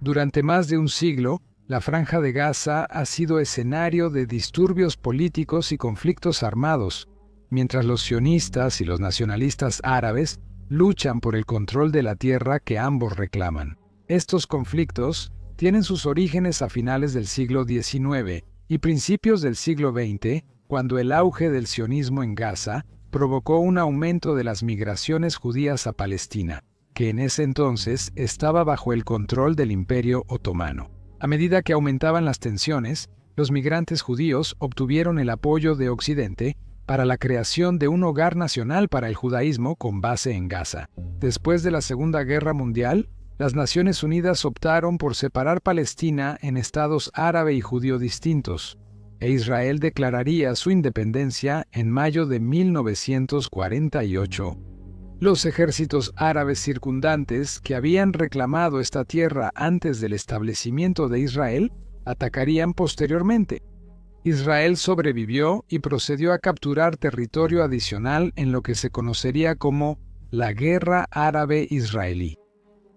Durante más de un siglo, la Franja de Gaza ha sido escenario de disturbios políticos y conflictos armados, mientras los sionistas y los nacionalistas árabes luchan por el control de la tierra que ambos reclaman. Estos conflictos tienen sus orígenes a finales del siglo XIX y principios del siglo XX, cuando el auge del sionismo en Gaza provocó un aumento de las migraciones judías a Palestina, que en ese entonces estaba bajo el control del Imperio Otomano. A medida que aumentaban las tensiones, los migrantes judíos obtuvieron el apoyo de Occidente para la creación de un hogar nacional para el judaísmo con base en Gaza. Después de la Segunda Guerra Mundial, las Naciones Unidas optaron por separar Palestina en estados árabe y judío distintos, e Israel declararía su independencia en mayo de 1948. Los ejércitos árabes circundantes, que habían reclamado esta tierra antes del establecimiento de Israel, atacarían posteriormente. Israel sobrevivió y procedió a capturar territorio adicional en lo que se conocería como la Guerra Árabe-Israelí.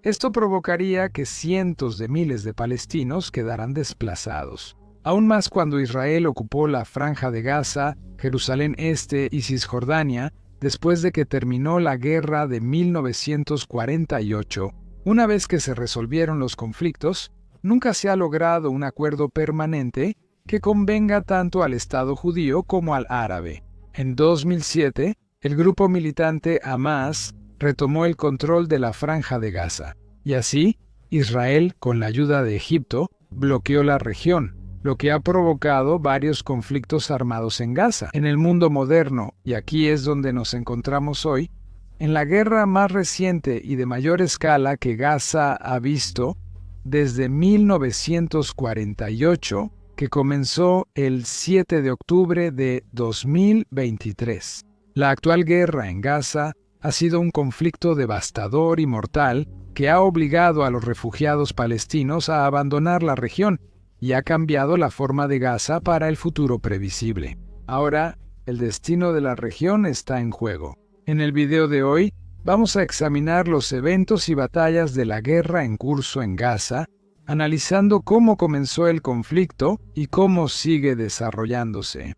Esto provocaría que cientos de miles de palestinos quedaran desplazados. Aún más cuando Israel ocupó la Franja de Gaza, Jerusalén Este y Cisjordania, después de que terminó la guerra de 1948. Una vez que se resolvieron los conflictos, nunca se ha logrado un acuerdo permanente que convenga tanto al Estado judío como al árabe. En 2007, el grupo militante Hamás retomó el control de la Franja de Gaza, y así, Israel, con la ayuda de Egipto, bloqueó la región, lo que ha provocado varios conflictos armados en Gaza. En el mundo moderno, y aquí es donde nos encontramos hoy, en la guerra más reciente y de mayor escala que Gaza ha visto desde 1948, que comenzó el 7 de octubre de 2023. La actual guerra en Gaza ha sido un conflicto devastador y mortal que ha obligado a los refugiados palestinos a abandonar la región y ha cambiado la forma de Gaza para el futuro previsible. Ahora, el destino de la región está en juego. En el video de hoy, vamos a examinar los eventos y batallas de la guerra en curso en Gaza, analizando cómo comenzó el conflicto y cómo sigue desarrollándose.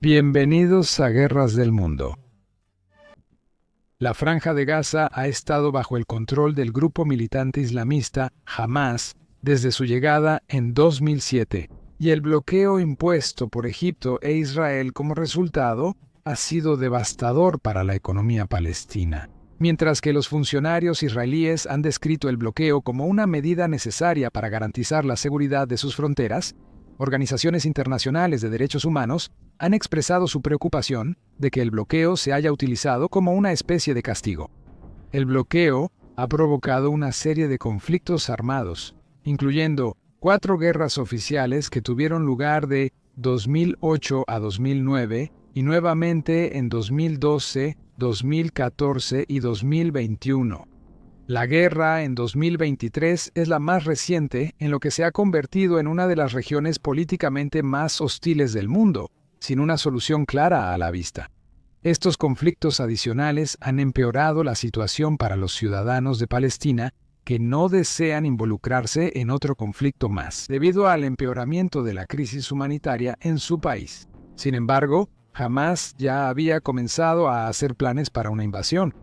Bienvenidos a Guerras del Mundo. La Franja de Gaza ha estado bajo el control del grupo militante islamista Hamás desde su llegada en 2007, y el bloqueo impuesto por Egipto e Israel como resultado ha sido devastador para la economía palestina. Mientras que los funcionarios israelíes han descrito el bloqueo como una medida necesaria para garantizar la seguridad de sus fronteras, organizaciones internacionales de derechos humanos han expresado su preocupación de que el bloqueo se haya utilizado como una especie de castigo. El bloqueo ha provocado una serie de conflictos armados, incluyendo 4 guerras oficiales que tuvieron lugar de 2008 a 2009 y nuevamente en 2012, 2014 y 2021. La guerra en 2023 es la más reciente en lo que se ha convertido en una de las regiones políticamente más hostiles del mundo, sin una solución clara a la vista. Estos conflictos adicionales han empeorado la situación para los ciudadanos de Palestina que no desean involucrarse en otro conflicto más, debido al empeoramiento de la crisis humanitaria en su país. Sin embargo, Hamás ya había comenzado a hacer planes para una invasión.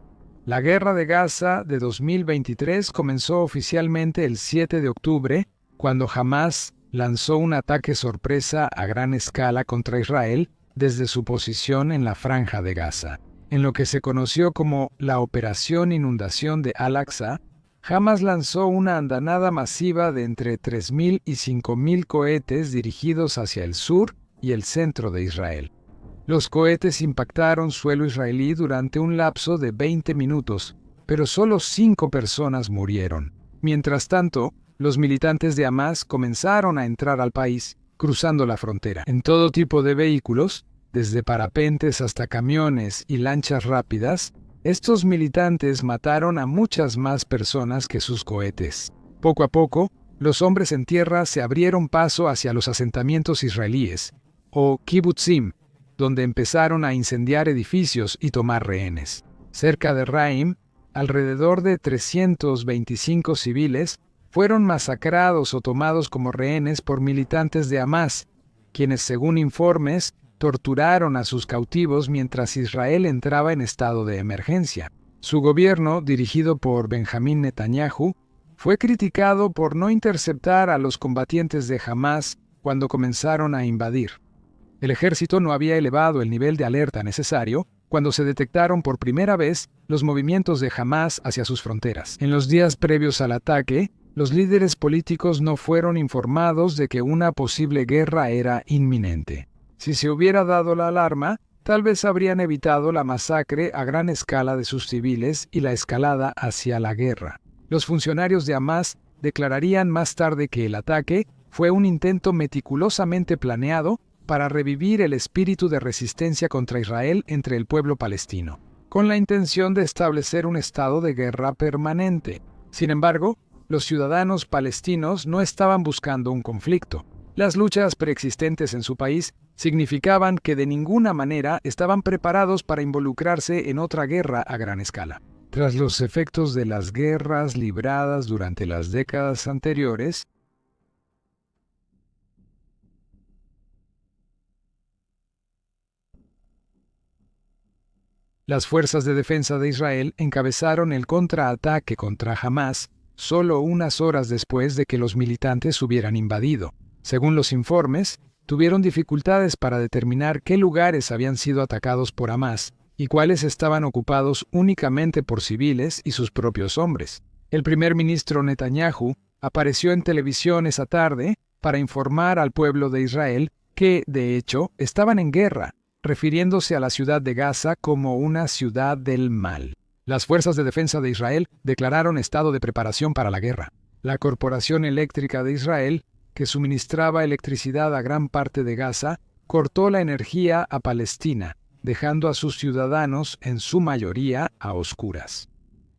La Guerra de Gaza de 2023 comenzó oficialmente el 7 de octubre, cuando Hamás lanzó un ataque sorpresa a gran escala contra Israel desde su posición en la Franja de Gaza. En lo que se conoció como la Operación Inundación de Al-Aqsa, Hamás lanzó una andanada masiva de entre 3.000 y 5.000 cohetes dirigidos hacia el sur y el centro de Israel. Los cohetes impactaron suelo israelí durante un lapso de 20 minutos, pero solo 5 personas murieron. Mientras tanto, los militantes de Hamás comenzaron a entrar al país, cruzando la frontera, en todo tipo de vehículos, desde parapentes hasta camiones y lanchas rápidas. Estos militantes mataron a muchas más personas que sus cohetes. Poco a poco, los hombres en tierra se abrieron paso hacia los asentamientos israelíes, o kibutzim, donde empezaron a incendiar edificios y tomar rehenes. Cerca de Raim, alrededor de 325 civiles fueron masacrados o tomados como rehenes por militantes de Hamás, quienes, según informes, torturaron a sus cautivos mientras Israel entraba en estado de emergencia. Su gobierno, dirigido por Benjamín Netanyahu, fue criticado por no interceptar a los combatientes de Hamás cuando comenzaron a invadir. El ejército no había elevado el nivel de alerta necesario cuando se detectaron por primera vez los movimientos de Hamás hacia sus fronteras. En los días previos al ataque, los líderes políticos no fueron informados de que una posible guerra era inminente. Si se hubiera dado la alarma, tal vez habrían evitado la masacre a gran escala de sus civiles y la escalada hacia la guerra. Los funcionarios de Hamás declararían más tarde que el ataque fue un intento meticulosamente planeado para revivir el espíritu de resistencia contra Israel entre el pueblo palestino, con la intención de establecer un estado de guerra permanente. Sin embargo, los ciudadanos palestinos no estaban buscando un conflicto. Las luchas preexistentes en su país significaban que de ninguna manera estaban preparados para involucrarse en otra guerra a gran escala. Tras los efectos de las guerras libradas durante las décadas anteriores, las fuerzas de defensa de Israel encabezaron el contraataque contra Hamás solo unas horas después de que los militantes hubieran invadido. Según los informes, tuvieron dificultades para determinar qué lugares habían sido atacados por Hamás y cuáles estaban ocupados únicamente por civiles y sus propios hombres. El primer ministro Netanyahu apareció en televisión esa tarde para informar al pueblo de Israel que, de hecho, estaban en guerra, refiriéndose a la ciudad de Gaza como una ciudad del mal. Las fuerzas de defensa de Israel declararon estado de preparación para la guerra. La Corporación Eléctrica de Israel, que suministraba electricidad a gran parte de Gaza, cortó la energía a Palestina, dejando a sus ciudadanos, en su mayoría, a oscuras.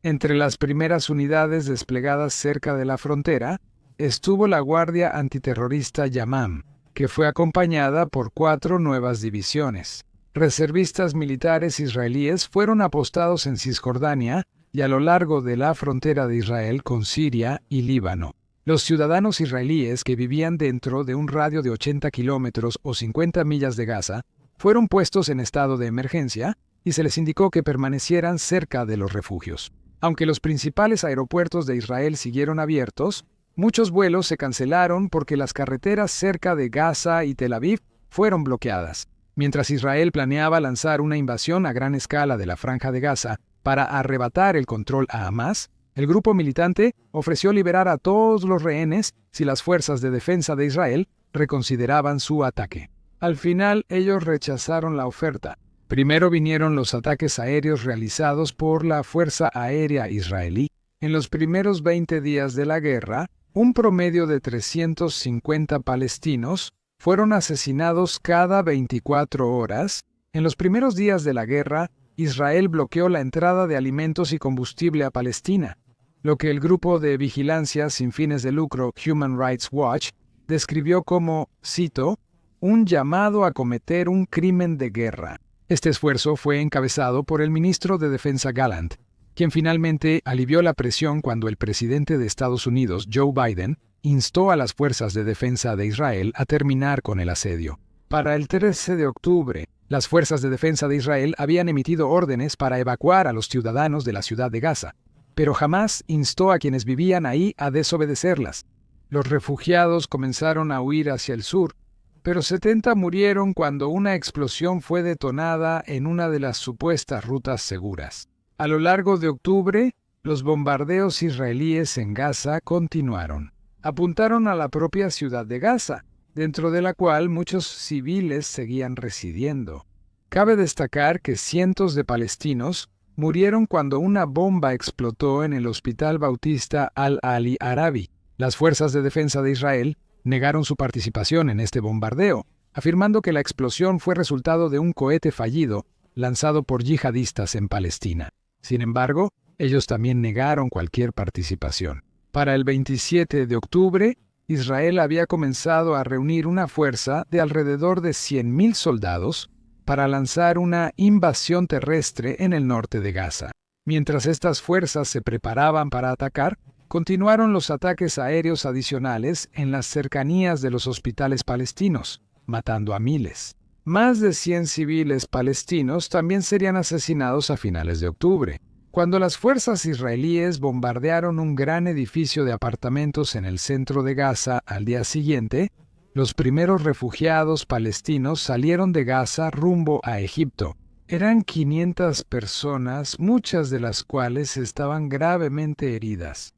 Entre las primeras unidades desplegadas cerca de la frontera estuvo la Guardia Antiterrorista Yamam, que fue acompañada por 4 nuevas divisiones. Reservistas militares israelíes fueron apostados en Cisjordania y a lo largo de la frontera de Israel con Siria y Líbano. Los ciudadanos israelíes que vivían dentro de un radio de 80 kilómetros o 50 millas de Gaza fueron puestos en estado de emergencia y se les indicó que permanecieran cerca de los refugios. Aunque los principales aeropuertos de Israel siguieron abiertos, muchos vuelos se cancelaron porque las carreteras cerca de Gaza y Tel Aviv fueron bloqueadas. Mientras Israel planeaba lanzar una invasión a gran escala de la Franja de Gaza para arrebatar el control a Hamás, el grupo militante ofreció liberar a todos los rehenes si las fuerzas de defensa de Israel reconsideraban su ataque. Al final, ellos rechazaron la oferta. Primero vinieron los ataques aéreos realizados por la Fuerza Aérea Israelí. En los primeros 20 días de la guerra, un promedio de 350 palestinos fueron asesinados cada 24 horas. En los primeros días de la guerra, Israel bloqueó la entrada de alimentos y combustible a Palestina, lo que el grupo de vigilancia sin fines de lucro Human Rights Watch describió como, cito, un llamado a cometer un crimen de guerra. Este esfuerzo fue encabezado por el ministro de Defensa Gallant, quien finalmente alivió la presión cuando el presidente de Estados Unidos, Joe Biden, instó a las fuerzas de defensa de Israel a terminar con el asedio. Para el 13 de octubre, las fuerzas de defensa de Israel habían emitido órdenes para evacuar a los ciudadanos de la ciudad de Gaza, pero jamás instó a quienes vivían ahí a desobedecerlas. Los refugiados comenzaron a huir hacia el sur, pero 70 murieron cuando una explosión fue detonada en una de las supuestas rutas seguras. A lo largo de octubre, los bombardeos israelíes en Gaza continuaron. Apuntaron a la propia ciudad de Gaza, dentro de la cual muchos civiles seguían residiendo. Cabe destacar que cientos de palestinos murieron cuando una bomba explotó en el Hospital Bautista Al-Ali Arabi. Las fuerzas de defensa de Israel negaron su participación en este bombardeo, afirmando que la explosión fue resultado de un cohete fallido lanzado por yihadistas en Palestina. Sin embargo, ellos también negaron cualquier participación. Para el 27 de octubre, Israel había comenzado a reunir una fuerza de alrededor de 100.000 soldados para lanzar una invasión terrestre en el norte de Gaza. Mientras estas fuerzas se preparaban para atacar, continuaron los ataques aéreos adicionales en las cercanías de los hospitales palestinos, matando a miles. Más de 100 civiles palestinos también serían asesinados a finales de octubre, cuando las fuerzas israelíes bombardearon un gran edificio de apartamentos en el centro de Gaza. Al día siguiente, los primeros refugiados palestinos salieron de Gaza rumbo a Egipto. Eran 500 personas, muchas de las cuales estaban gravemente heridas.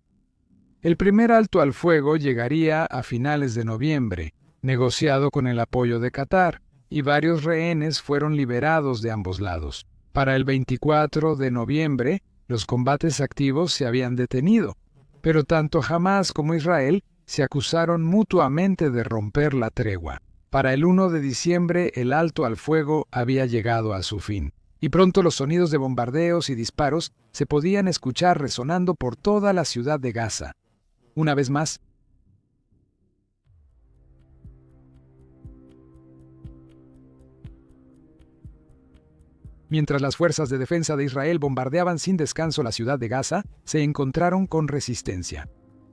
El primer alto al fuego llegaría a finales de noviembre, negociado con el apoyo de Qatar, y varios rehenes fueron liberados de ambos lados. Para el 24 de noviembre, los combates activos se habían detenido, pero tanto Hamás como Israel se acusaron mutuamente de romper la tregua. Para el 1 de diciembre, el alto al fuego había llegado a su fin, y pronto los sonidos de bombardeos y disparos se podían escuchar resonando por toda la ciudad de Gaza. Una vez más, mientras las fuerzas de defensa de Israel bombardeaban sin descanso la ciudad de Gaza, se encontraron con resistencia.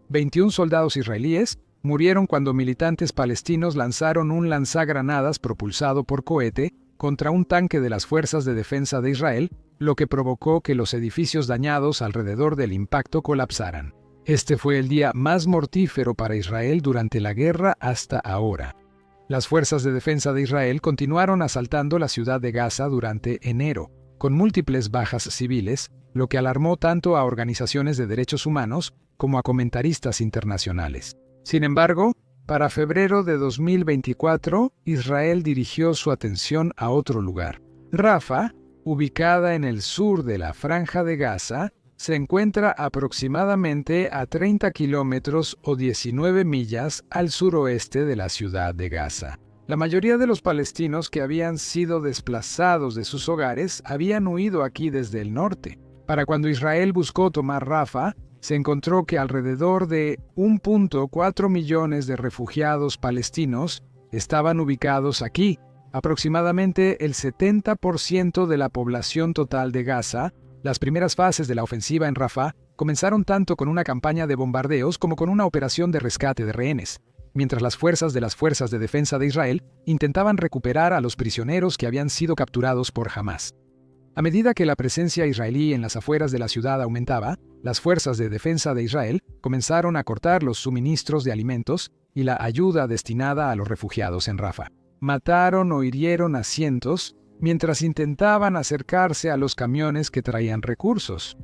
21 soldados israelíes murieron cuando militantes palestinos lanzaron un lanzagranadas propulsado por cohete contra un tanque de las fuerzas de defensa de Israel, lo que provocó que los edificios dañados alrededor del impacto colapsaran. Este fue el día más mortífero para Israel durante la guerra hasta ahora. Las fuerzas de defensa de Israel continuaron asaltando la ciudad de Gaza durante enero, con múltiples bajas civiles, lo que alarmó tanto a organizaciones de derechos humanos como a comentaristas internacionales. Sin embargo, para febrero de 2024, Israel dirigió su atención a otro lugar. Rafah, ubicada en el sur de la Franja de Gaza, se encuentra aproximadamente a 30 kilómetros o 19 millas al suroeste de la ciudad de Gaza. La mayoría de los palestinos que habían sido desplazados de sus hogares habían huido aquí desde el norte. Para cuando Israel buscó tomar Rafah, se encontró que alrededor de 1.4 millones de refugiados palestinos estaban ubicados aquí, aproximadamente el 70% de la población total de Gaza. Las primeras fases de la ofensiva en Rafah comenzaron tanto con una campaña de bombardeos como con una operación de rescate de rehenes, mientras las fuerzas de defensa de Israel intentaban recuperar a los prisioneros que habían sido capturados por Hamás. A medida que la presencia israelí en las afueras de la ciudad aumentaba, las fuerzas de defensa de Israel comenzaron a cortar los suministros de alimentos y la ayuda destinada a los refugiados en Rafah. Mataron o hirieron a cientos, mientras intentaban acercarse a los camiones que traían recursos.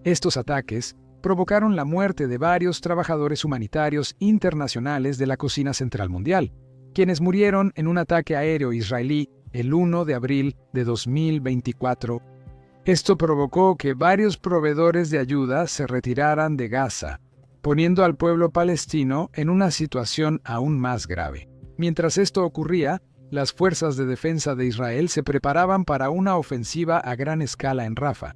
Estos ataques provocaron la muerte de varios trabajadores humanitarios internacionales de la Cocina Central Mundial, quienes murieron en un ataque aéreo israelí el 1 de abril de 2024. Esto provocó que varios proveedores de ayuda se retiraran de Gaza, poniendo al pueblo palestino en una situación aún más grave. Mientras esto ocurría, las fuerzas de defensa de Israel se preparaban para una ofensiva a gran escala en Rafah.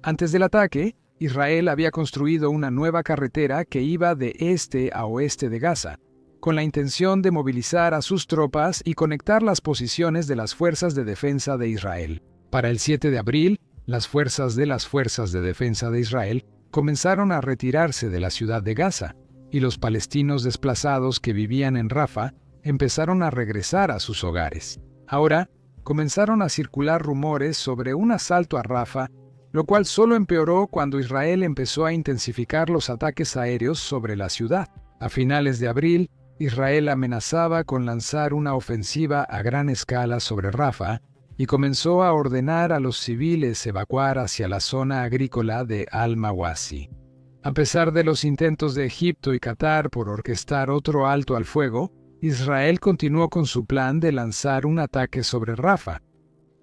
Antes del ataque, Israel había construido una nueva carretera que iba de este a oeste de Gaza, con la intención de movilizar a sus tropas y conectar las posiciones de las fuerzas de defensa de Israel. Para el 7 de abril, las fuerzas de defensa de Israel comenzaron a retirarse de la ciudad de Gaza, y los palestinos desplazados que vivían en Rafah empezaron a regresar a sus hogares. Ahora, comenzaron a circular rumores sobre un asalto a Rafah, lo cual solo empeoró cuando Israel empezó a intensificar los ataques aéreos sobre la ciudad. A finales de abril, Israel amenazaba con lanzar una ofensiva a gran escala sobre Rafah y comenzó a ordenar a los civiles evacuar hacia la zona agrícola de Al-Mawasi. A pesar de los intentos de Egipto y Qatar por orquestar otro alto al fuego, Israel continuó con su plan de lanzar un ataque sobre Rafah.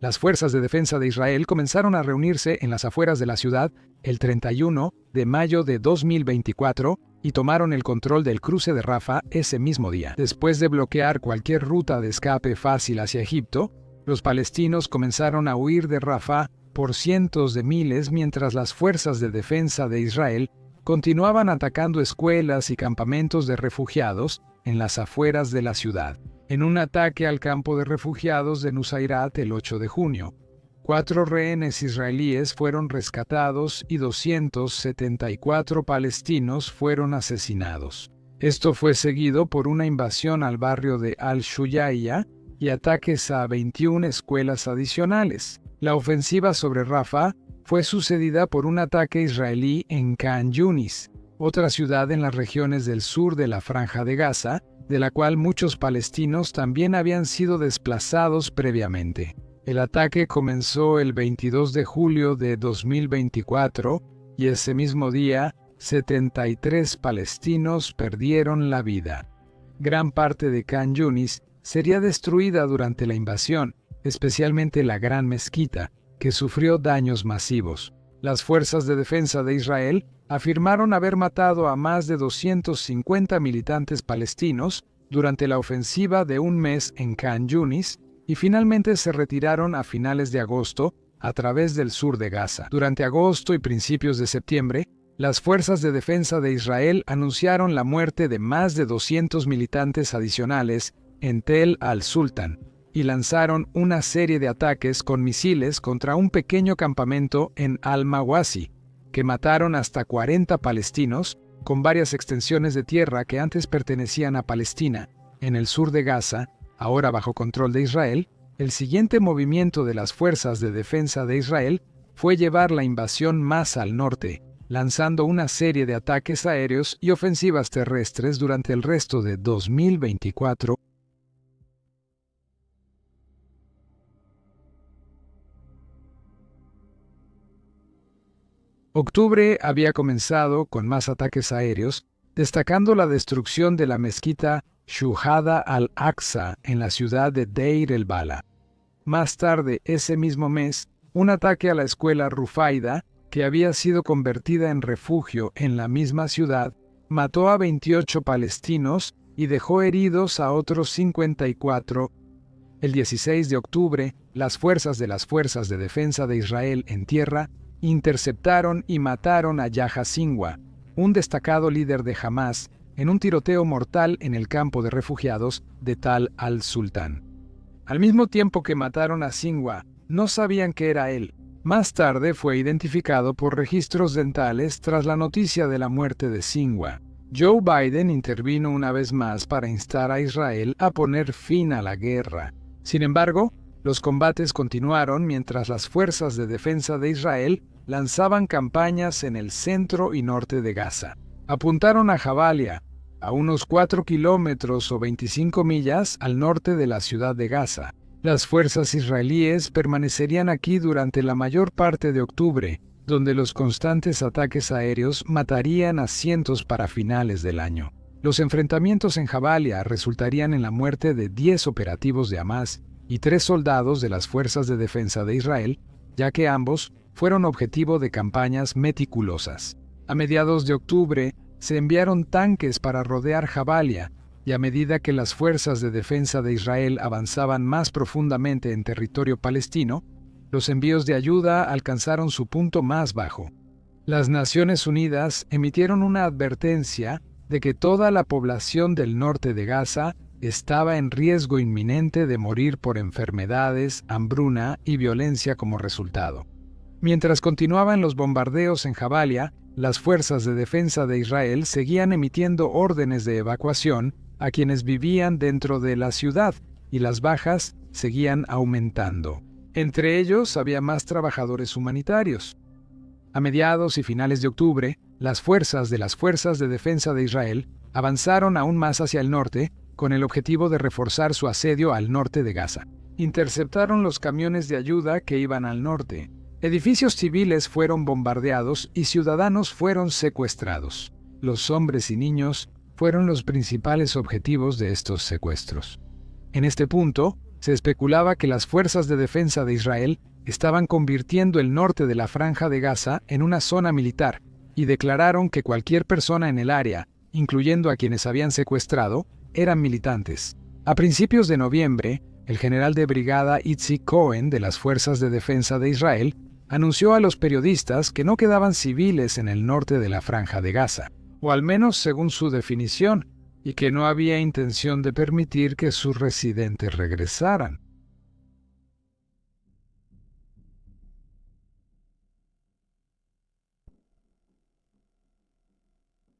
Las fuerzas de defensa de Israel comenzaron a reunirse en las afueras de la ciudad el 31 de mayo de 2024 y tomaron el control del cruce de Rafah ese mismo día. Después de bloquear cualquier ruta de escape fácil hacia Egipto, los palestinos comenzaron a huir de Rafah por cientos de miles mientras las fuerzas de defensa de Israel continuaban atacando escuelas y campamentos de refugiados en las afueras de la ciudad, en un ataque al campo de refugiados de Nusairat el 8 de junio. 4 rehenes israelíes fueron rescatados y 274 palestinos fueron asesinados. Esto fue seguido por una invasión al barrio de Al-Shuyaiya y ataques a 21 escuelas adicionales. La ofensiva sobre Rafah fue sucedida por un ataque israelí en Khan Yunis, otra ciudad en las regiones del sur de la Franja de Gaza, de la cual muchos palestinos también habían sido desplazados previamente. El ataque comenzó el 22 de julio de 2024 y ese mismo día 73 palestinos perdieron la vida. Gran parte de Khan Yunis sería destruida durante la invasión, especialmente la Gran Mezquita, que sufrió daños masivos. Las fuerzas de defensa de Israel afirmaron haber matado a más de 250 militantes palestinos durante la ofensiva de un mes en Khan Yunis y finalmente se retiraron a finales de agosto a través del sur de Gaza. Durante agosto y principios de septiembre, las fuerzas de defensa de Israel anunciaron la muerte de más de 200 militantes adicionales en Tel al-Sultan y lanzaron una serie de ataques con misiles contra un pequeño campamento en Al-Mawasi, que mataron hasta 40 palestinos, con varias extensiones de tierra que antes pertenecían a Palestina. En el sur de Gaza, ahora bajo control de Israel, el siguiente movimiento de las fuerzas de defensa de Israel fue llevar la invasión más al norte, lanzando una serie de ataques aéreos y ofensivas terrestres durante el resto de 2024. Octubre había comenzado con más ataques aéreos, destacando la destrucción de la mezquita Shuhada al-Aqsa en la ciudad de Deir el-Bala. Más tarde, ese mismo mes, un ataque a la escuela Rufaida, que había sido convertida en refugio en la misma ciudad, mató a 28 palestinos y dejó heridos a otros 54. El 16 de octubre, las fuerzas de defensa de Israel en tierra interceptaron y mataron a Yahya Sinwar, un destacado líder de Hamás, en un tiroteo mortal en el campo de refugiados de Tal al-Sultan. Al mismo tiempo que mataron a Sinwar, no sabían que era él. Más tarde fue identificado por registros dentales tras la noticia de la muerte de Sinwar. Joe Biden intervino una vez más para instar a Israel a poner fin a la guerra. Sin embargo, los combates continuaron mientras las fuerzas de defensa de Israel lanzaban campañas en el centro y norte de Gaza. Apuntaron a Jabalia, a unos 4 kilómetros o 25 millas al norte de la ciudad de Gaza. Las fuerzas israelíes permanecerían aquí durante la mayor parte de octubre, donde los constantes ataques aéreos matarían a cientos para finales del año. Los enfrentamientos en Jabalia resultarían en la muerte de 10 operativos de Hamás y 3 soldados de las fuerzas de defensa de Israel, ya que ambos fueron objetivo de campañas meticulosas. A mediados de octubre, se enviaron tanques para rodear Jabalia, y a medida que las fuerzas de defensa de Israel avanzaban más profundamente en territorio palestino, los envíos de ayuda alcanzaron su punto más bajo. Las Naciones Unidas emitieron una advertencia de que toda la población del norte de Gaza estaba en riesgo inminente de morir por enfermedades, hambruna y violencia como resultado. Mientras continuaban los bombardeos en Jabalia, las fuerzas de defensa de Israel seguían emitiendo órdenes de evacuación a quienes vivían dentro de la ciudad, y las bajas seguían aumentando. Entre ellos había más trabajadores humanitarios. A mediados y finales de octubre, las fuerzas de defensa de Israel avanzaron aún más hacia el norte con el objetivo de reforzar su asedio al norte de Gaza. Interceptaron los camiones de ayuda que iban al norte. Edificios civiles fueron bombardeados y ciudadanos fueron secuestrados. Los hombres y niños fueron los principales objetivos de estos secuestros. En este punto, se especulaba que las fuerzas de defensa de Israel estaban convirtiendo el norte de la Franja de Gaza en una zona militar y declararon que cualquier persona en el área, incluyendo a quienes habían secuestrado, eran militantes. A principios de noviembre, el general de brigada Itzik Cohen de las Fuerzas de Defensa de Israel anunció a los periodistas que no quedaban civiles en el norte de la Franja de Gaza, o al menos según su definición, y que no había intención de permitir que sus residentes regresaran.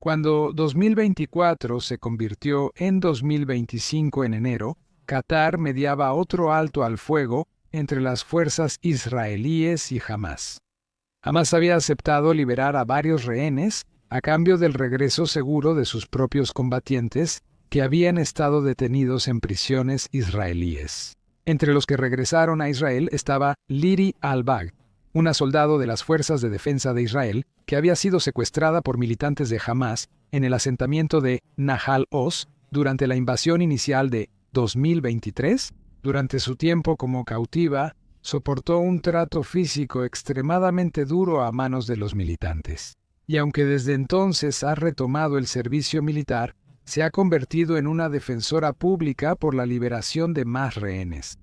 Cuando 2024 se convirtió en 2025 en enero, Qatar mediaba otro alto al fuego entre las fuerzas israelíes y Hamás. Hamás había aceptado liberar a varios rehenes a cambio del regreso seguro de sus propios combatientes que habían estado detenidos en prisiones israelíes. Entre los que regresaron a Israel estaba Liri al-Bag, una soldado de las Fuerzas de Defensa de Israel que había sido secuestrada por militantes de Hamás en el asentamiento de Nahal Oz durante la invasión inicial de 2023. Durante su tiempo como cautiva, soportó un trato físico extremadamente duro a manos de los militantes. Y aunque desde entonces ha retomado el servicio militar, se ha convertido en una defensora pública por la liberación de más rehenes.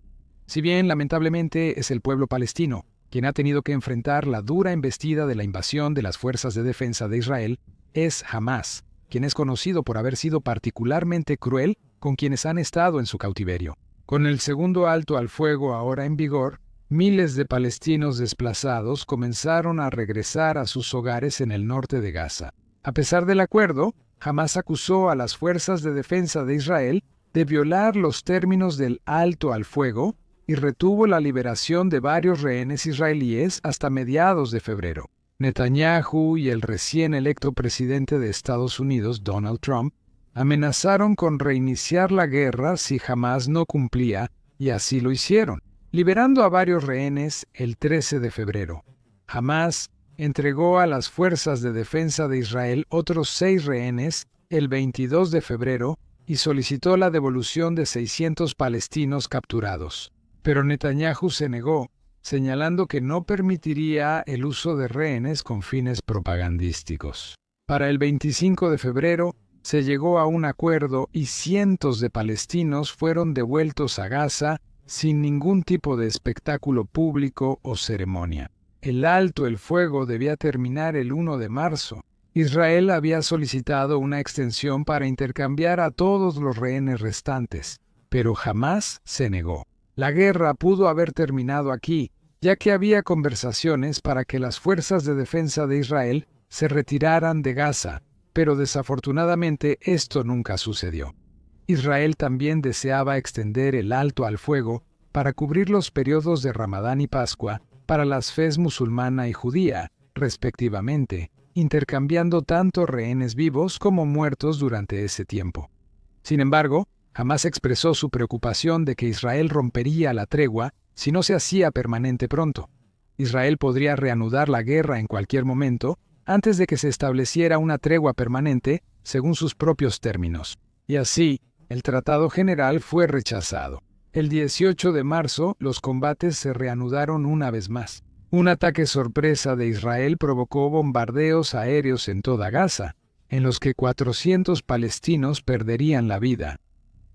Si bien lamentablemente es el pueblo palestino quien ha tenido que enfrentar la dura embestida de la invasión de las fuerzas de defensa de Israel, es Hamás, quien es conocido por haber sido particularmente cruel con quienes han estado en su cautiverio. Con el segundo alto al fuego ahora en vigor, miles de palestinos desplazados comenzaron a regresar a sus hogares en el norte de Gaza. A pesar del acuerdo, Hamás acusó a las fuerzas de defensa de Israel de violar los términos del alto al fuego y retuvo la liberación de varios rehenes israelíes hasta mediados de febrero. Netanyahu y el recién electo presidente de Estados Unidos, Donald Trump, amenazaron con reiniciar la guerra si Hamás no cumplía, y así lo hicieron, liberando a varios rehenes el 13 de febrero. Hamás entregó a las fuerzas de defensa de Israel otros 6 rehenes el 22 de febrero y solicitó la devolución de 600 palestinos capturados. Pero Netanyahu se negó, señalando que no permitiría el uso de rehenes con fines propagandísticos. Para el 25 de febrero se llegó a un acuerdo y cientos de palestinos fueron devueltos a Gaza sin ningún tipo de espectáculo público o ceremonia. El alto el fuego debía terminar el 1 de marzo. Israel había solicitado una extensión para intercambiar a todos los rehenes restantes, pero Hamás se negó. La guerra pudo haber terminado aquí, ya que había conversaciones para que las fuerzas de defensa de Israel se retiraran de Gaza, pero desafortunadamente esto nunca sucedió. Israel también deseaba extender el alto al fuego para cubrir los periodos de Ramadán y Pascua para las fes musulmana y judía, respectivamente, intercambiando tanto rehenes vivos como muertos durante ese tiempo. Sin embargo, Hamás expresó su preocupación de que Israel rompería la tregua si no se hacía permanente pronto. Israel podría reanudar la guerra en cualquier momento antes de que se estableciera una tregua permanente según sus propios términos. Y así, el Tratado General fue rechazado. El 18 de marzo, los combates se reanudaron una vez más. Un ataque sorpresa de Israel provocó bombardeos aéreos en toda Gaza, en los que 400 palestinos perderían la vida.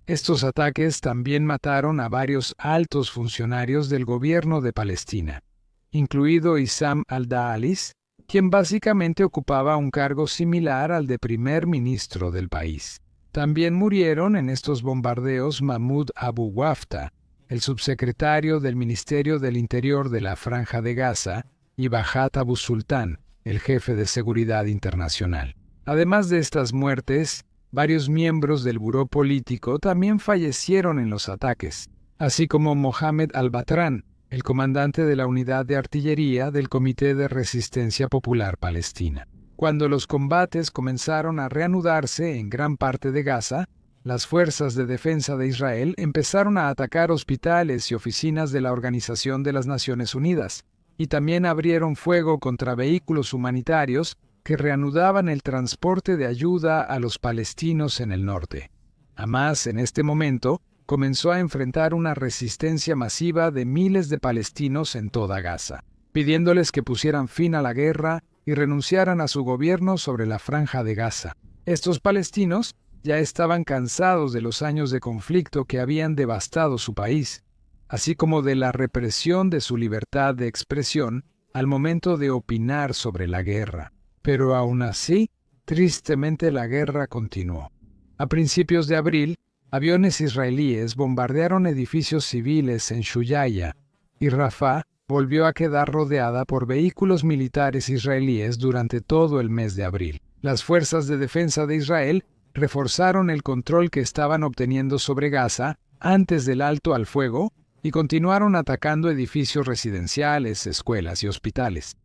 Estos ataques también mataron a varios altos funcionarios del gobierno de Palestina, incluido Issam al-Daalis, quien básicamente ocupaba un cargo similar al de primer ministro del país. También murieron en estos bombardeos Mahmoud Abu Wafta, el subsecretario del Ministerio del Interior de la Franja de Gaza, y Bajat Abu Sultan, el jefe de Seguridad Internacional. Además de estas muertes, varios miembros del buró político también fallecieron en los ataques, así como Mohamed al-Batran, el comandante de la unidad de artillería del Comité de Resistencia Popular Palestina. Cuando los combates comenzaron a reanudarse en gran parte de Gaza, las fuerzas de defensa de Israel empezaron a atacar hospitales y oficinas de la Organización de las Naciones Unidas, y también abrieron fuego contra vehículos humanitarios que reanudaban el transporte de ayuda a los palestinos en el norte. Hamás, en este momento, comenzó a enfrentar una resistencia masiva de miles de palestinos en toda Gaza, pidiéndoles que pusieran fin a la guerra y renunciaran a su gobierno sobre la Franja de Gaza. Estos palestinos ya estaban cansados de los años de conflicto que habían devastado su país, así como de la represión de su libertad de expresión al momento de opinar sobre la guerra. Pero aún así, tristemente la guerra continuó. A principios de abril, aviones israelíes bombardearon edificios civiles en Shuyaya, y Rafah volvió a quedar rodeada por vehículos militares israelíes durante todo el mes de abril. Las fuerzas de defensa de Israel reforzaron el control que estaban obteniendo sobre Gaza antes del alto al fuego y continuaron atacando edificios residenciales, escuelas y hospitales.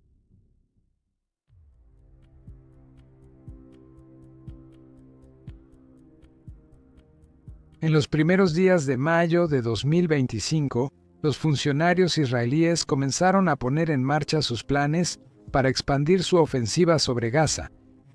En los primeros días de mayo de 2025, los funcionarios israelíes comenzaron a poner en marcha sus planes para expandir su ofensiva sobre Gaza,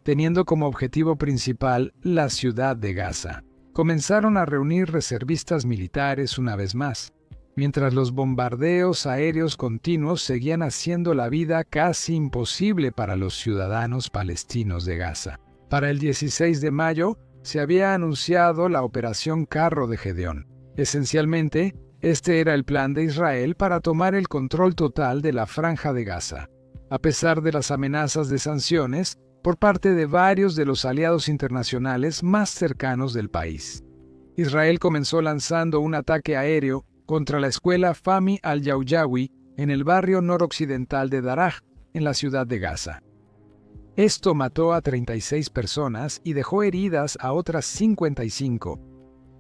teniendo como objetivo principal la ciudad de Gaza. Comenzaron a reunir reservistas militares una vez más, mientras los bombardeos aéreos continuos seguían haciendo la vida casi imposible para los ciudadanos palestinos de Gaza. Para el 16 de mayo, se había anunciado la Operación Carro de Gedeón. Esencialmente, este era el plan de Israel para tomar el control total de la Franja de Gaza. A pesar de las amenazas de sanciones por parte de varios de los aliados internacionales más cercanos del país, Israel comenzó lanzando un ataque aéreo contra la escuela Fahmy al-Yawjawi en el barrio noroccidental de Daraj, en la ciudad de Gaza. Esto mató a 36 personas y dejó heridas a otras 55.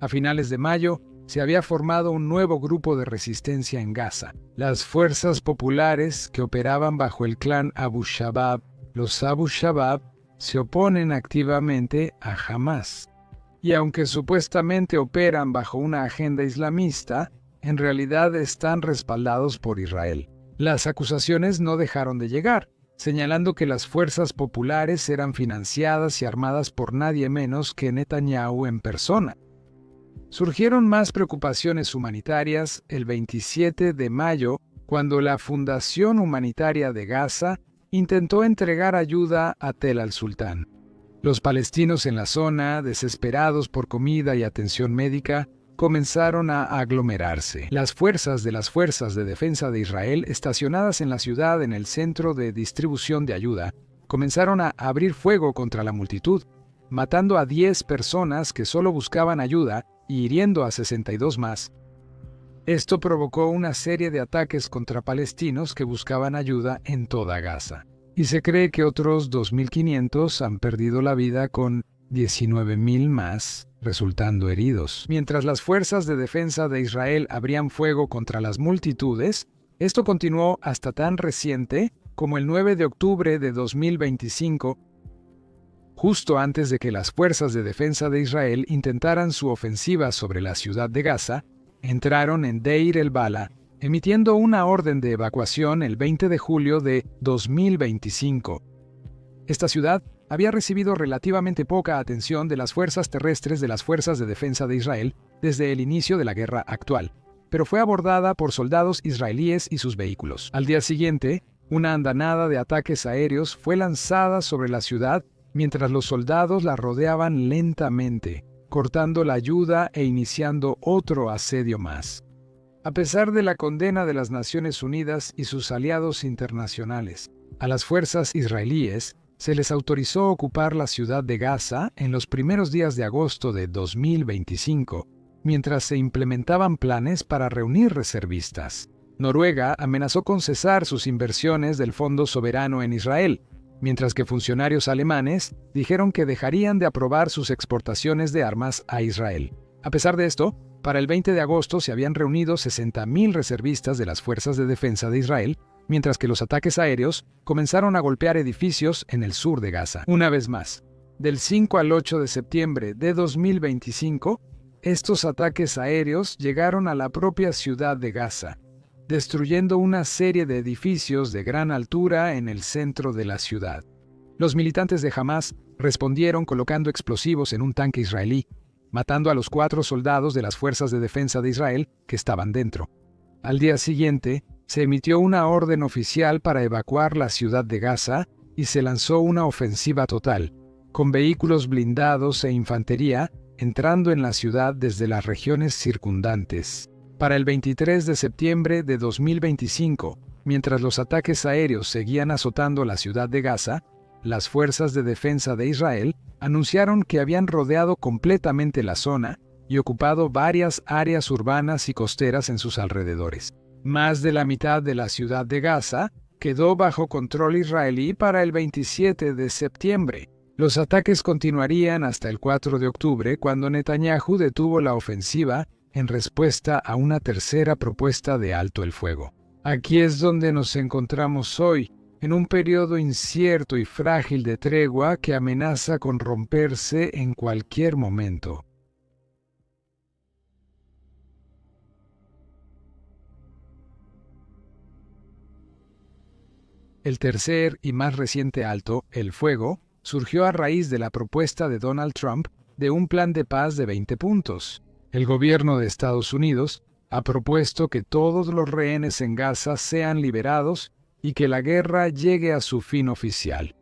A finales de mayo, se había formado un nuevo grupo de resistencia en Gaza. Las fuerzas populares que operaban bajo el clan Abu Shabaab, los Abu Shabaab, se oponen activamente a Hamás. Y aunque supuestamente operan bajo una agenda islamista, en realidad están respaldados por Israel. Las acusaciones no dejaron de llegar, señalando que las fuerzas populares eran financiadas y armadas por nadie menos que Netanyahu en persona. Surgieron más preocupaciones humanitarias el 27 de mayo, cuando la Fundación Humanitaria de Gaza intentó entregar ayuda a Tel al-Sultán. Los palestinos en la zona, desesperados por comida y atención médica, comenzaron a aglomerarse. Las fuerzas de defensa de Israel, estacionadas en la ciudad en el centro de distribución de ayuda, comenzaron a abrir fuego contra la multitud, matando a 10 personas que solo buscaban ayuda y hiriendo a 62 más. Esto provocó una serie de ataques contra palestinos que buscaban ayuda en toda Gaza. Y se cree que otros 2.500 han perdido la vida, con 19.000 más resultando heridos. Mientras las fuerzas de defensa de Israel abrían fuego contra las multitudes, esto continuó hasta tan reciente como el 9 de octubre de 2025, justo antes de que las fuerzas de defensa de Israel intentaran su ofensiva sobre la ciudad de Gaza. Entraron en Deir el-Bala, emitiendo una orden de evacuación el 20 de julio de 2025. Esta ciudad había recibido relativamente poca atención de las fuerzas terrestres de las fuerzas de defensa de Israel desde el inicio de la guerra actual, pero fue abordada por soldados israelíes y sus vehículos. Al día siguiente, una andanada de ataques aéreos fue lanzada sobre la ciudad mientras los soldados la rodeaban lentamente, cortando la ayuda e iniciando otro asedio más. A pesar de la condena de las Naciones Unidas y sus aliados internacionales, a las fuerzas israelíes se les autorizó ocupar la ciudad de Gaza en los primeros días de agosto de 2025, mientras se implementaban planes para reunir reservistas. Noruega amenazó con cesar sus inversiones del Fondo Soberano en Israel, mientras que funcionarios alemanes dijeron que dejarían de aprobar sus exportaciones de armas a Israel. A pesar de esto, para el 20 de agosto se habían reunido 60.000 reservistas de las fuerzas de defensa de Israel, mientras que los ataques aéreos comenzaron a golpear edificios en el sur de Gaza. Una vez más, del 5 al 8 de septiembre de 2025, estos ataques aéreos llegaron a la propia ciudad de Gaza, destruyendo una serie de edificios de gran altura en el centro de la ciudad. Los militantes de Hamás respondieron colocando explosivos en un tanque israelí, matando a los 4 soldados de las fuerzas de defensa de Israel que estaban dentro. Al día siguiente, se emitió una orden oficial para evacuar la ciudad de Gaza y se lanzó una ofensiva total, con vehículos blindados e infantería entrando en la ciudad desde las regiones circundantes. Para el 23 de septiembre de 2025, mientras los ataques aéreos seguían azotando la ciudad de Gaza, las fuerzas de defensa de Israel anunciaron que habían rodeado completamente la zona y ocupado varias áreas urbanas y costeras en sus alrededores. Más de la mitad de la ciudad de Gaza quedó bajo control israelí para el 27 de septiembre, Los ataques continuarían hasta el 4 de octubre, cuando Netanyahu detuvo la ofensiva en respuesta a una tercera propuesta de alto el fuego. Aquí es donde nos encontramos hoy, en un periodo incierto y frágil de tregua que amenaza con romperse en cualquier momento. El tercer y más reciente alto, el fuego, surgió a raíz de la propuesta de Donald Trump de un plan de paz de 20 puntos. El gobierno de Estados Unidos ha propuesto que todos los rehenes en Gaza sean liberados y que la guerra llegue a su fin oficial.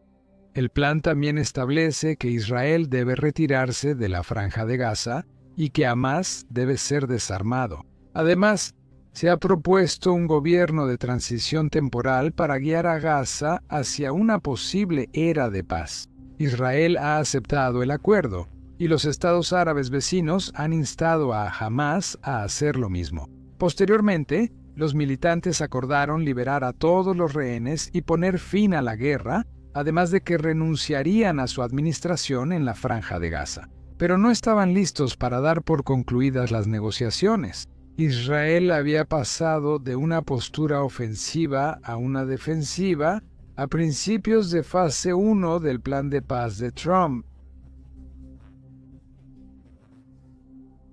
El plan también establece que Israel debe retirarse de la Franja de Gaza y que Hamás debe ser desarmado. Además, se ha propuesto un gobierno de transición temporal para guiar a Gaza hacia una posible era de paz. Israel ha aceptado el acuerdo, y los estados árabes vecinos han instado a Hamás a hacer lo mismo. Posteriormente, los militantes acordaron liberar a todos los rehenes y poner fin a la guerra, además de que renunciarían a su administración en la Franja de Gaza. Pero no estaban listos para dar por concluidas las negociaciones. Israel había pasado de una postura ofensiva a una defensiva a principios de fase 1 del plan de paz de Trump.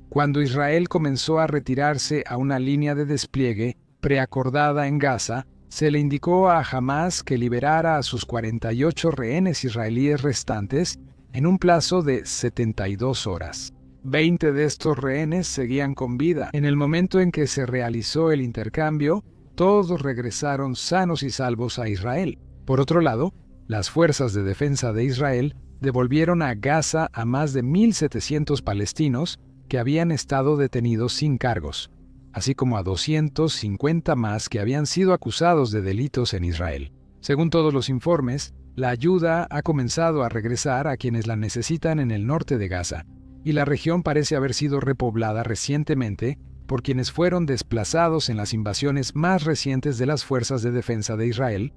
Cuando Israel comenzó a retirarse a una línea de despliegue preacordada en Gaza, se le indicó a Hamás que liberara a sus 48 rehenes israelíes restantes en un plazo de 72 horas. 20 de estos rehenes seguían con vida. En el momento en que se realizó el intercambio, todos regresaron sanos y salvos a Israel. Por otro lado, las fuerzas de defensa de Israel devolvieron a Gaza a más de 1.700 palestinos que habían estado detenidos sin cargos, así como a 250 más que habían sido acusados de delitos en Israel. Según todos los informes, la ayuda ha comenzado a regresar a quienes la necesitan en el norte de Gaza, y la región parece haber sido repoblada recientemente por quienes fueron desplazados en las invasiones más recientes de las fuerzas de defensa de Israel.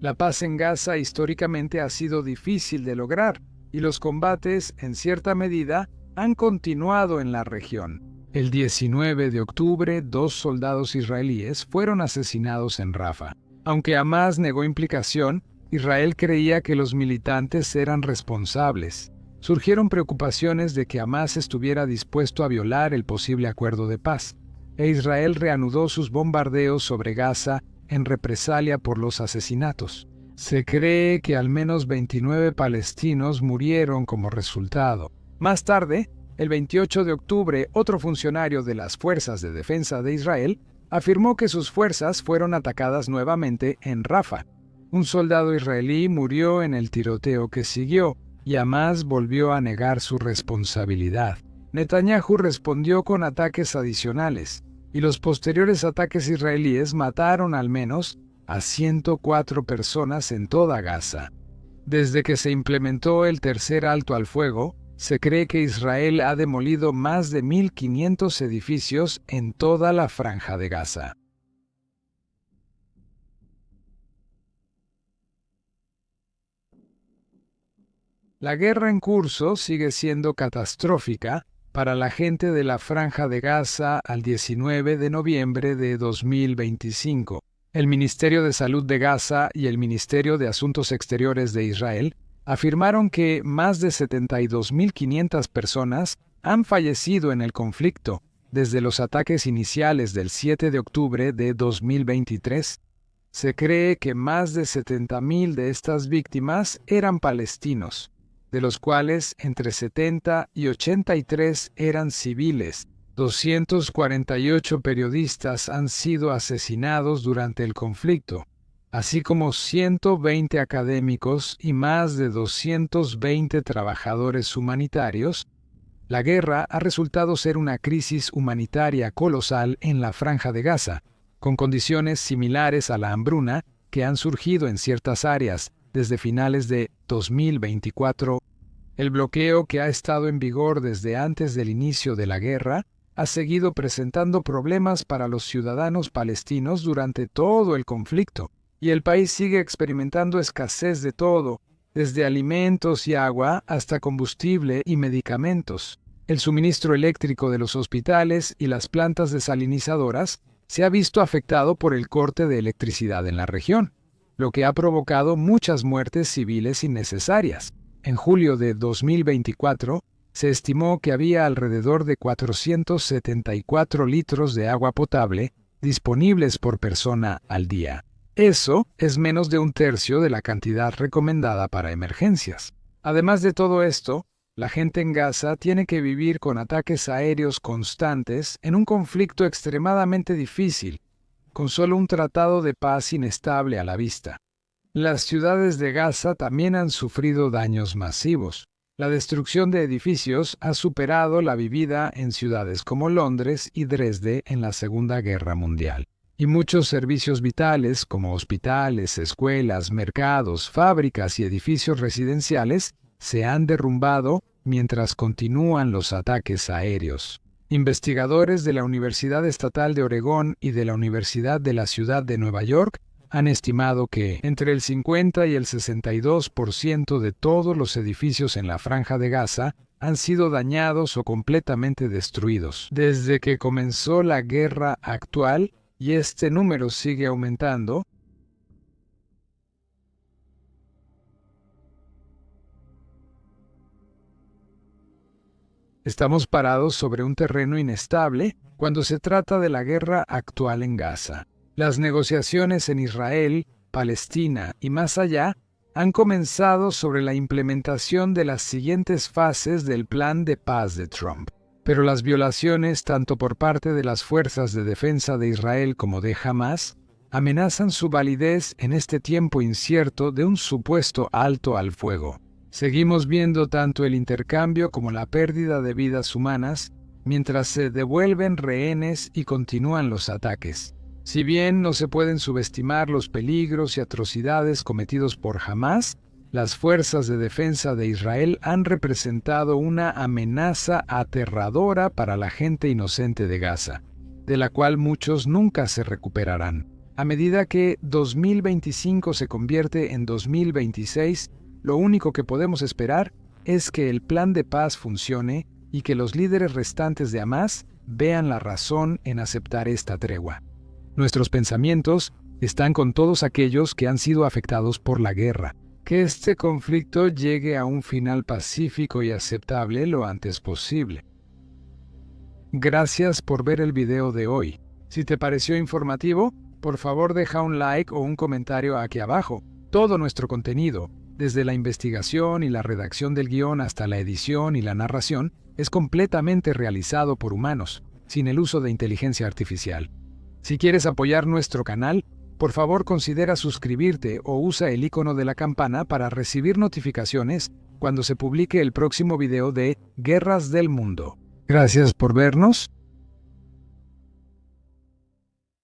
La paz en Gaza históricamente ha sido difícil de lograr, y los combates, en cierta medida, han continuado en la región. El 19 de octubre, 2 soldados israelíes fueron asesinados en Rafah. Aunque Hamás negó implicación, Israel creía que los militantes eran responsables. Surgieron preocupaciones de que Hamás estuviera dispuesto a violar el posible acuerdo de paz, e Israel reanudó sus bombardeos sobre Gaza en represalia por los asesinatos. Se cree que al menos 29 palestinos murieron como resultado. Más tarde, el 28 de octubre, otro funcionario de las Fuerzas de Defensa de Israel afirmó que sus fuerzas fueron atacadas nuevamente en Rafah. Un soldado israelí murió en el tiroteo que siguió, y Hamás volvió a negar su responsabilidad. Netanyahu respondió con ataques adicionales, y los posteriores ataques israelíes mataron al menos a 104 personas en toda Gaza. Desde que se implementó el tercer alto al fuego, se cree que Israel ha demolido más de 1.500 edificios en toda la Franja de Gaza. La guerra en curso sigue siendo catastrófica para la gente de la Franja de Gaza al 19 de noviembre de 2025. El Ministerio de Salud de Gaza y el Ministerio de Asuntos Exteriores de Israel afirmaron que más de 72.500 personas han fallecido en el conflicto desde los ataques iniciales del 7 de octubre de 2023. Se cree que más de 70.000 de estas víctimas eran palestinos, de los cuales entre 70 y 83 eran civiles. 248 periodistas han sido asesinados durante el conflicto, así como 120 académicos y más de 220 trabajadores humanitarios. La guerra ha resultado ser una crisis humanitaria colosal en la Franja de Gaza, con condiciones similares a la hambruna que han surgido en ciertas áreas desde finales de 2024. El bloqueo, que ha estado en vigor desde antes del inicio de la guerra, ha seguido presentando problemas para los ciudadanos palestinos durante todo el conflicto, y el país sigue experimentando escasez de todo, desde alimentos y agua hasta combustible y medicamentos. El suministro eléctrico de los hospitales y las plantas desalinizadoras se ha visto afectado por el corte de electricidad en la región, lo que ha provocado muchas muertes civiles innecesarias. En julio de 2024, se estimó que había alrededor de 474 litros de agua potable disponibles por persona al día. Eso es menos de un tercio de la cantidad recomendada para emergencias. Además de todo esto, la gente en Gaza tiene que vivir con ataques aéreos constantes en un conflicto extremadamente difícil, con solo un tratado de paz inestable a la vista. Las ciudades de Gaza también han sufrido daños masivos. La destrucción de edificios ha superado la vivida en ciudades como Londres y Dresde en la Segunda Guerra Mundial. Y muchos servicios vitales, como hospitales, escuelas, mercados, fábricas y edificios residenciales, se han derrumbado mientras continúan los ataques aéreos. Investigadores de la Universidad Estatal de Oregón y de la Universidad de la Ciudad de Nueva York han estimado que entre el 50 y el 62% de todos los edificios en la Franja de Gaza han sido dañados o completamente destruidos desde que comenzó la guerra actual, y este número sigue aumentando. Estamos parados sobre un terreno inestable cuando se trata de la guerra actual en Gaza. Las negociaciones en Israel, Palestina y más allá han comenzado sobre la implementación de las siguientes fases del plan de paz de Trump. Pero las violaciones, tanto por parte de las fuerzas de defensa de Israel como de Hamás, amenazan su validez en este tiempo incierto de un supuesto alto al fuego. Seguimos viendo tanto el intercambio como la pérdida de vidas humanas, mientras se devuelven rehenes y continúan los ataques. Si bien no se pueden subestimar los peligros y atrocidades cometidos por Hamás, las fuerzas de defensa de Israel han representado una amenaza aterradora para la gente inocente de Gaza, de la cual muchos nunca se recuperarán. A medida que 2025 se convierte en 2026, lo único que podemos esperar es que el plan de paz funcione y que los líderes restantes de Hamás vean la razón en aceptar esta tregua. Nuestros pensamientos están con todos aquellos que han sido afectados por la guerra. Que este conflicto llegue a un final pacífico y aceptable lo antes posible. Gracias por ver el video de hoy. Si te pareció informativo, por favor deja un like o un comentario aquí abajo. Todo nuestro contenido, desde la investigación y la redacción del guión hasta la edición y la narración, es completamente realizado por humanos, sin el uso de inteligencia artificial. Si quieres apoyar nuestro canal, por favor considera suscribirte o usa el icono de la campana para recibir notificaciones cuando se publique el próximo video de Guerras del Mundo. Gracias por vernos.